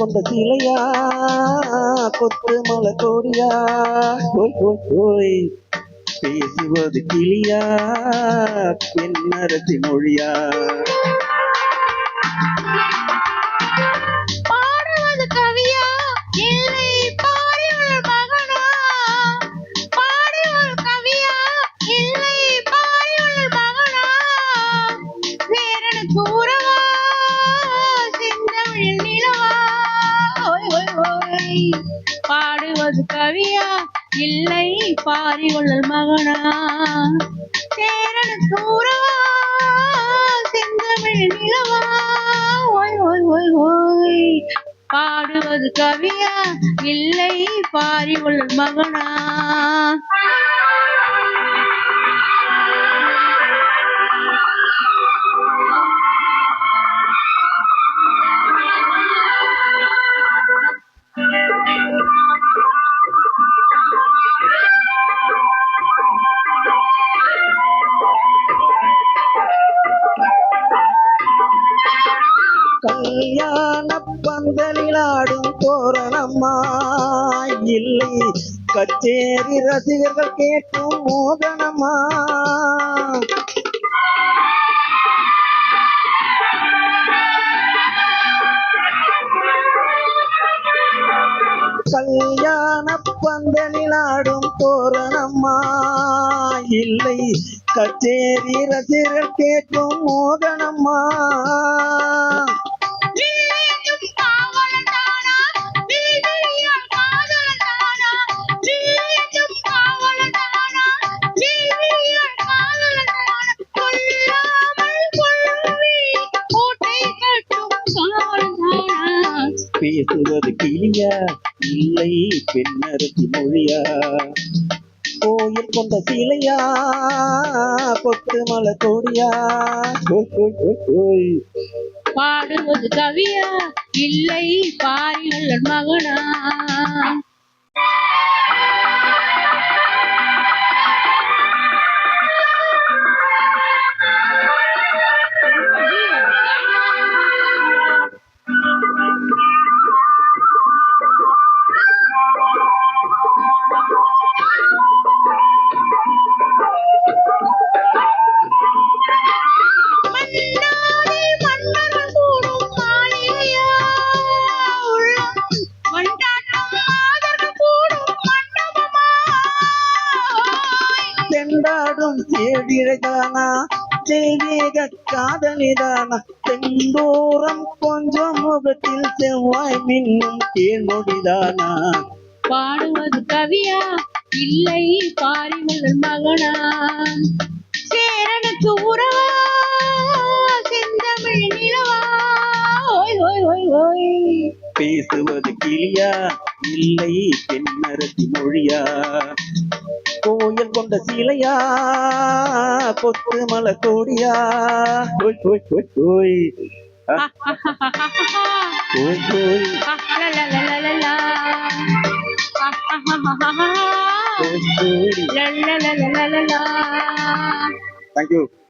கொண்ட சிலையா கொத்து மலை கோடியா ஓய் ஓய் ஓய் பேசுவது கிளியா பெண்ணரசி மொழியா பாடுவது கவியா இல்லை பாரியுள் மகனா பாடுவது கவியா இல்லை பாரியுள் மகனா வேறனுக்கு உறவா செந்தமிழ் நிலவா ஓய் ஓய் ஓய் பாடுவது கவியா இல்லை பாரியுள் மகனா வேறனுக்கு உறவா செந்தமிழ் நிலவா ஓய் ஓய் ஓய் ஓய் பாடுவது கவியா இல்லை பாரியுள் மகனா கல்யாண பந்தலிலாடும் தோரணம்மா இல்லை கச்சேரி ரசிகர்கள் கேட்கும் மோகனம்மா கல்யாண பந்தலிலாடும் தோரணம்மா இல்லை கச்சேரி ரசிகர்கள் கேட்கும் மோகனம்மா பேசுவது கிளியா இல்லை பெண்ணரசி மொழியா கோயில் கொண்ட சிலையா கொத்து மலை கோடியா பாடுவது கவியா இல்லை பாரியுள் மகனா தெண்டாடும் தேடிழைதானா தெய்வீக காதலிதானா தெந்தோரம் கொஞ்சம் முகத்தில் செவ்வாய் மின்னும் தேன்மொழிதானா பாடுவது கவியா இல்லை பாரியுள் மகனா சேரனுக்கு உறவா செந்தமிழ் நிலவா ஓய் ஓய் ஓய் ஓய் பேசுவது கிளியா இல்லை பெண்ணரசி மொழியா கோயில் கொண்ட சிலையா கொத்து மலை கோடியா ஓய் ஓய் ஓய் ஓய் ஓய் ஓய் தேங்க்யூ.